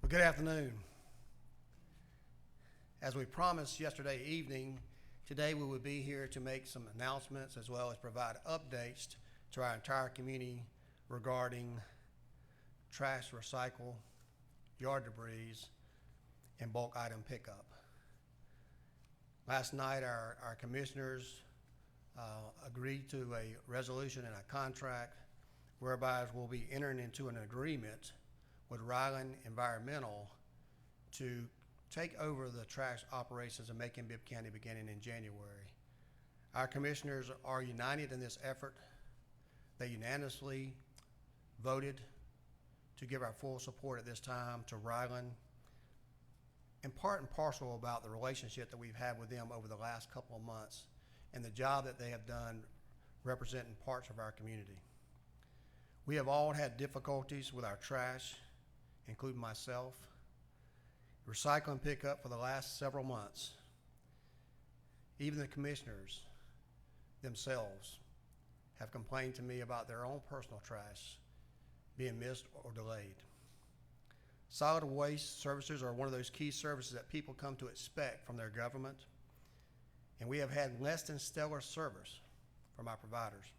Well, good afternoon. As we promised yesterday evening, today we will be here to make some announcements as well as provide updates to our entire community regarding trash, recycle, yard debris, and bulk item pickup. Last night, our commissioners agreed to a resolution and a contract whereby we'll be entering into an agreement with Ryland Environmental to take over the trash operations in Macon-Bibb County beginning in January. Our commissioners are united in this effort. They unanimously voted to give our full support at this time to Ryland, in part and parcel about the relationship that we've had with them over the last couple of months and the job that they have done representing parts of our community. We have all had difficulties with our trash, including myself. Recycling pickup for the last several months. Even the commissioners themselves have complained to me about their own personal trash being missed or delayed. Solid waste services are one of those key services that people come to expect from their government, and we have had less than stellar service from our providers.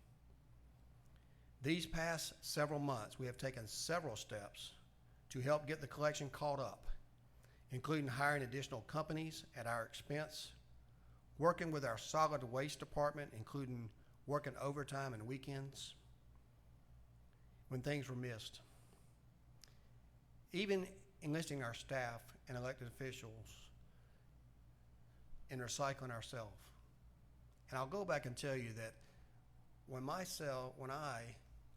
These past several months, we have taken several steps to help get the collection caught up, including hiring additional companies at our expense, working with our solid waste department, including working overtime and weekends when things were missed, even enlisting our staff and elected officials in recycling ourselves. And I'll go back and tell you that when I,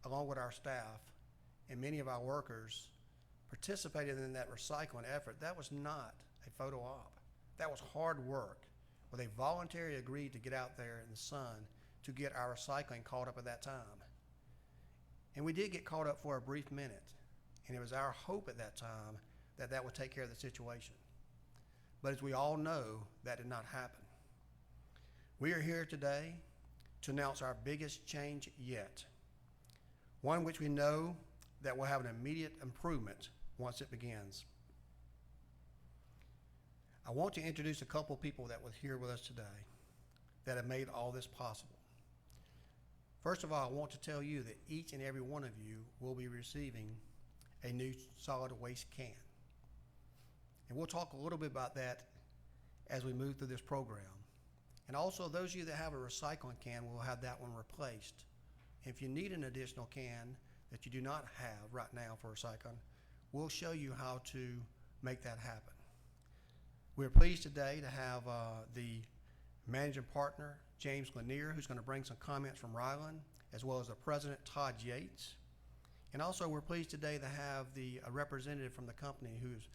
along with our staff and many of our workers, participated in that recycling effort, that was not a photo op. That was hard work where they voluntarily agreed to get out there in the sun to get our recycling caught up at that time. And we did get caught up for a brief minute, and it was our hope at that time that that would take care of the situation. But as we all know, that did not happen. We are here today to announce our biggest change yet, one which we know that will have an immediate improvement once it begins. I want to introduce a couple of people that were here with us today that have made all this possible. First of all, I want to tell you that each and every one of you will be receiving a new solid waste can. And we'll talk a little bit about that as we move through this program. And also, those of you that have a recycling can will have that one replaced. If you need an additional can that you do not have right now for recycling, we'll show you how to make that happen. We're pleased today to have the managing partner, James Lanier, who's going to bring some comments from Ryland, as well as the president, Todd Yates. And also, we're pleased today to have a representative from the company who's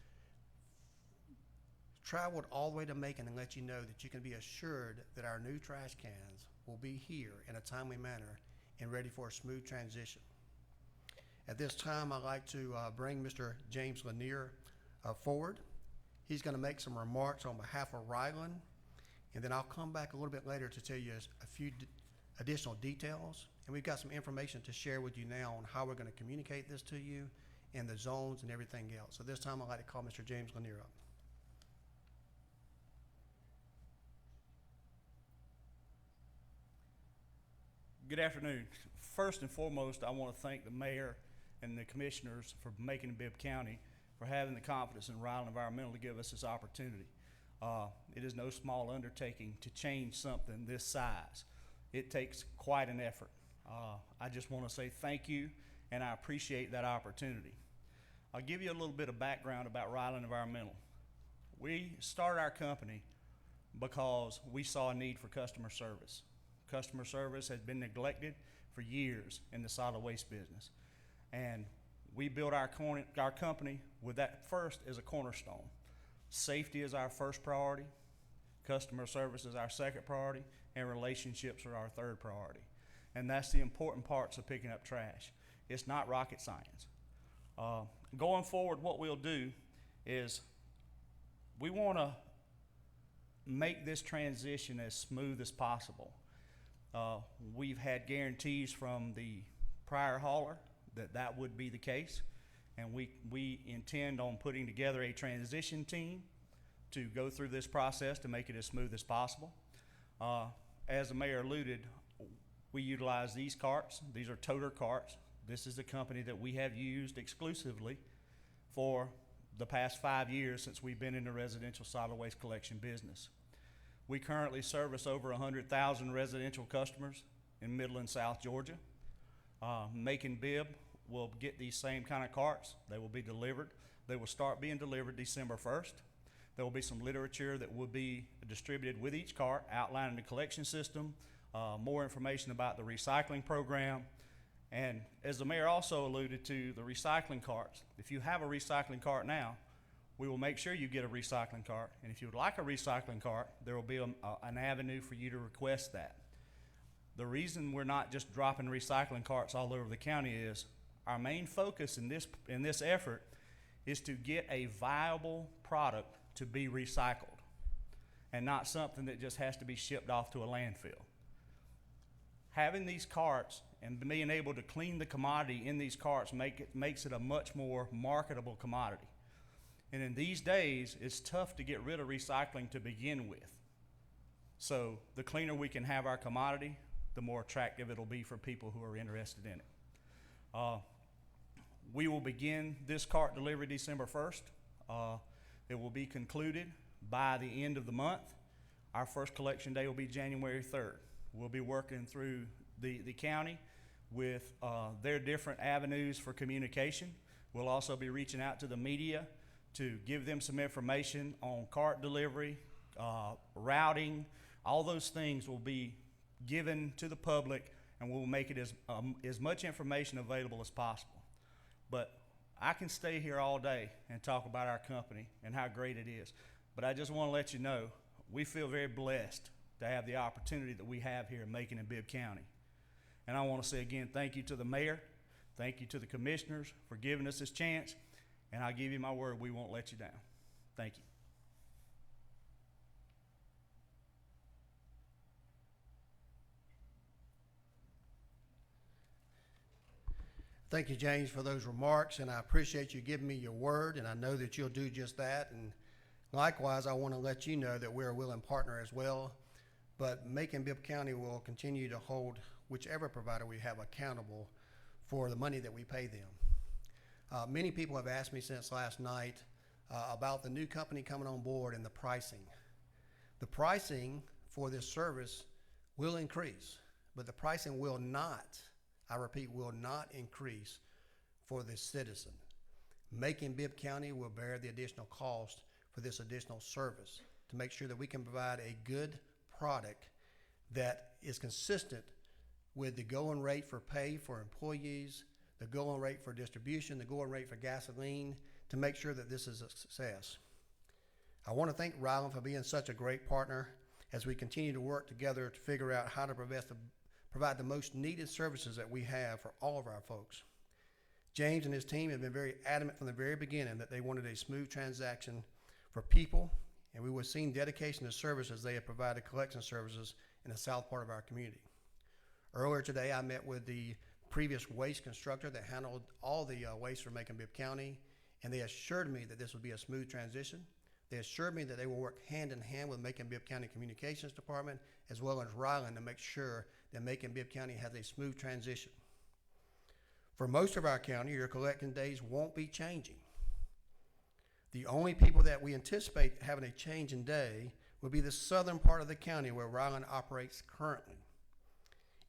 traveled all the way to Macon and let you know that you can be assured that our new trash cans will be here in a timely manner and ready for a smooth transition. At this time, I'd like to bring Mr. James Lanier forward. He's going to make some remarks on behalf of Ryland, and then I'll come back a little bit later to tell you a few additional details. And we've got some information to share with you now on how we're going to communicate this to you and the zones and everything else. So this time, I'd like to call Mr. James Lanier up. Good afternoon. First and foremost, I want to thank the mayor and the commissioners for Macon-Bibb County for having the confidence in Ryland Environmental to give us this opportunity. It is no small undertaking to change something this size. It takes quite an effort. I just want to say thank you, and I appreciate that opportunity. I'll give you a little bit of background about Ryland Environmental. We started our company because we saw a need for customer service. Customer service has been neglected for years in the solid waste business. And we built our company with that first as a cornerstone. Safety is our first priority, customer service is our second priority, and relationships are our third priority. And that's the important parts of picking up trash. It's not rocket science. Going forward, what we'll do is we want to make this transition as smooth as possible. We've had guarantees from the prior hauler that would be the case, and we intend on putting together a transition team to go through this process to make it as smooth as possible. As the mayor alluded, we utilize these carts. These are toter carts. This is the company that we have used exclusively for the past 5 years since we've been in the residential solid waste collection business. We currently service over 100,000 residential customers in Middle and South Georgia. Macon-Bibb will get these same kind of carts. They will be delivered. They will start being delivered December 1st. There will be some literature that will be distributed with each cart outlining the collection system, more information about the recycling program, and as the mayor also alluded to, the recycling carts. If you have a recycling cart now, we will make sure you get a recycling cart, and if you would like a recycling cart, there will be an avenue for you to request that. The reason we're not just dropping recycling carts all over the county is our main focus in this effort is to get a viable product to be recycled and not something that just has to be shipped off to a landfill. Having these carts and being able to clean the commodity in these carts makes it a much more marketable commodity. And in these days, it's tough to get rid of recycling to begin with. So the cleaner we can have our commodity, the more attractive it'll be for people who are interested in it. We will begin this cart delivery December 1st. It will be concluded by the end of the month. Our first collection day will be January 3rd. We'll be working through the county with their different avenues for communication. We'll also be reaching out to the media to give them some information on cart delivery, routing. All those things will be given to the public, and we'll make it as much information available as possible. But I can stay here all day and talk about our company and how great it is. But I just want to let you know, we feel very blessed to have the opportunity that we have here in Macon and Bibb County. And I want to say again, thank you to the mayor, thank you to the commissioners for giving us this chance, and I'll give you my word, we won't let you down. Thank you. Thank you, James, for those remarks, and I appreciate you giving me your word, and I know that you'll do just that. And likewise, I want to let you know that we're a willing partner as well, but Macon-Bibb County will continue to hold whichever provider we have accountable for the money that we pay them. Many people have asked me since last night about the new company coming on board and the pricing. The pricing for this service will increase, but the pricing will not, I repeat, will not increase for the citizen. Macon-Bibb County will bear the additional cost for this additional service to make sure that we can provide a good product that is consistent with the going rate for pay for employees, the going rate for distribution, the going rate for gasoline, to make sure that this is a success. I want to thank Ryland for being such a great partner as we continue to work together to figure out how to provide the most needed services that we have for all of our folks. James and his team have been very adamant from the very beginning that they wanted a smooth transaction for people, and we were seeing dedication to service as they have provided collection services in the south part of our community. Earlier today, I met with the previous waste constructor that handled all the waste for Macon-Bibb County, and they assured me that this would be a smooth transition. They assured me that they will work hand in hand with Macon-Bibb County Communications Department as well as Ryland to make sure that Macon-Bibb County has a smooth transition. For most of our county, your collection days won't be changing. The only people that we anticipate having a change in day will be the southern part of the county where Ryland operates currently.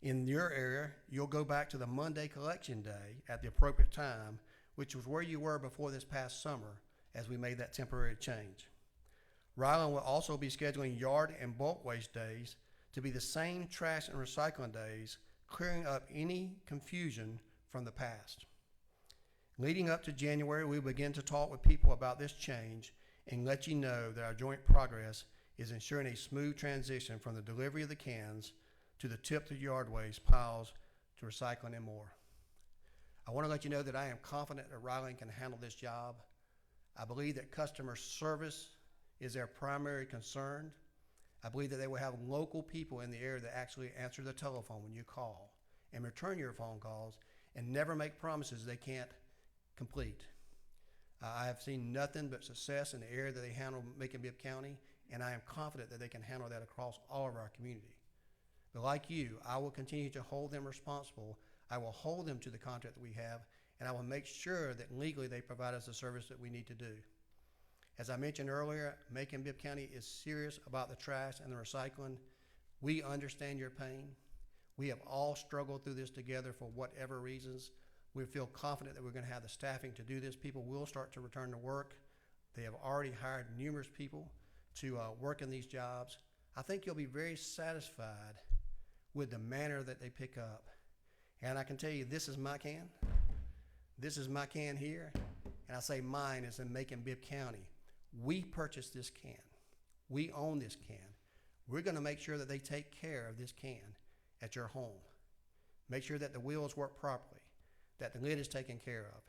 In your area, you'll go back to the Monday collection day at the appropriate time, which was where you were before this past summer as we made that temporary change. Ryland will also be scheduling yard and bulk waste days to be the same trash and recycling days, clearing up any confusion from the past. Leading up to January, we will begin to talk with people about this change and let you know that our joint progress is ensuring a smooth transition from the delivery of the cans to the tip to yard waste piles to recycling and more. I want to let you know that I am confident that Ryland can handle this job. I believe that customer service is their primary concern. I believe that they will have local people in the area that actually answer the telephone when you call and return your phone calls and never make promises they can't complete. I have seen nothing but success in the area that they handle Macon-Bibb County, and I am confident that they can handle that across all of our community. But like you, I will continue to hold them responsible. I will hold them to the contract that we have, and I will make sure that legally they provide us the service that we need to do. As I mentioned earlier, Macon-Bibb County is serious about the trash and the recycling. We understand your pain. We have all struggled through this together for whatever reasons. We feel confident that we're going to have the staffing to do this. People will start to return to work. They have already hired numerous people to work in these jobs. I think you'll be very satisfied with the manner that they pick up. And I can tell you, this is my can. This is my can here. And I say mine is in Macon-Bibb County. We purchased this can. We own this can. We're going to make sure that they take care of this can at your home. Make sure that the wheels work properly, that the lid is taken care of.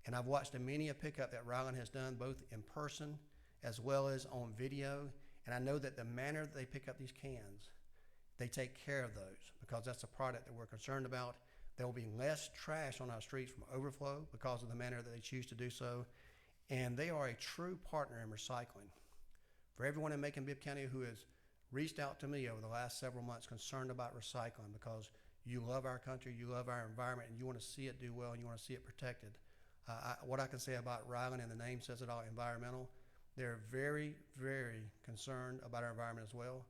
And I've watched many a pickup that Ryland has done, both in person as well as on video. And I know that the manner that they pick up these cans, they take care of those, because that's a product that we're concerned about. There will be less trash on our streets from overflow because of the manner that they choose to do so. And they are a true partner in recycling. For everyone in Macon-Bibb County who has reached out to me over the last several months concerned about recycling, because you love our country, you love our environment, and you want to see it do well, and you want to see it protected. What I can say about Ryland, and the name says it all, environmental, they're very, very concerned about our environment as well,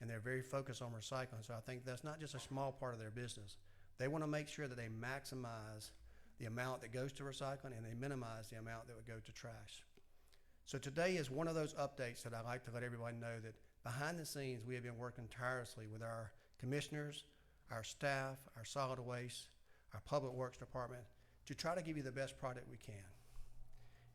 and they're very focused on recycling. So I think that's not just a small part of their business. They want to make sure that they maximize the amount that goes to recycling, and they minimize the amount that would go to trash. So today is one of those updates that I like to let everybody know that behind the scenes we have been working tirelessly with our commissioners, our staff, our solid waste, our public works department to try to give you the best product we can.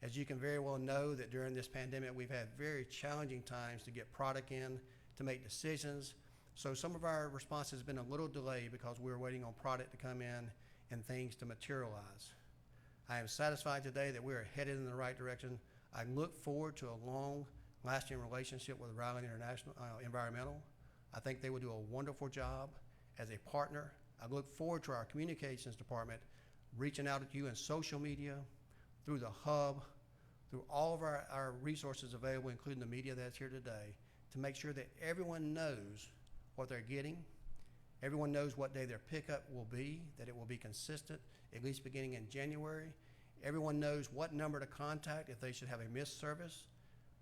As you can very well know, that during this pandemic we've had very challenging times to get product in, to make decisions. So some of our response has been a little delayed because we're waiting on product to come in and things to materialize. I am satisfied today that we are headed in the right direction. I look forward to a long-lasting relationship with Ryland International Environmental. I think they will do a wonderful job as a partner. I look forward to our communications department reaching out at you in social media, through the hub, through all of our resources available, including the media that's here today, to make sure that everyone knows what they're getting. Everyone knows what day their pickup will be, that it will be consistent, at least beginning in January. Everyone knows what number to contact if they should have a missed service.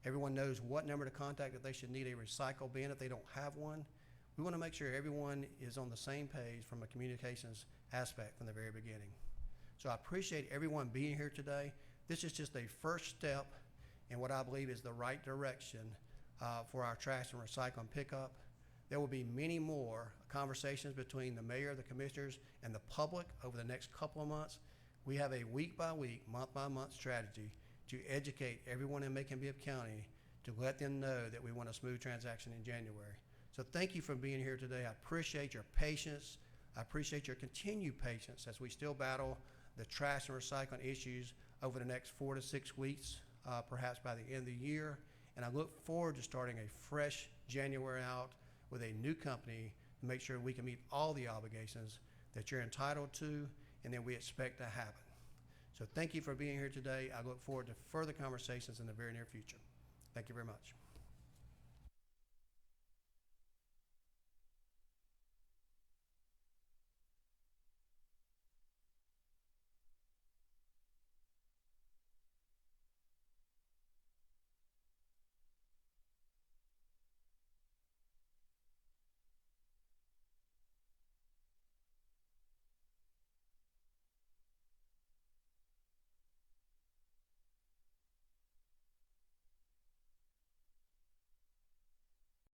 Everyone knows what number to contact if they should need a recycle bin if they don't have one. We want to make sure everyone is on the same page from a communications aspect from the very beginning. So I appreciate everyone being here today. This is just a first step in what I believe is the right direction for our trash and recycling pickup. There will be many more conversations between the mayor, the commissioners, and the public over the next couple of months. We have a week-by-week, month-by-month strategy to educate everyone in Macon-Bibb County to let them know that we want a smooth transaction in January. So thank you for being here today. I appreciate your patience. I appreciate your continued patience as we still battle the trash and recycling issues over the next 4 to 6 weeks, perhaps by the end of the year. And I look forward to starting a fresh January out with a new company to make sure we can meet all the obligations that you're entitled to and that we expect to happen. So thank you for being here today. I look forward to further conversations in the very near future. Thank you very much.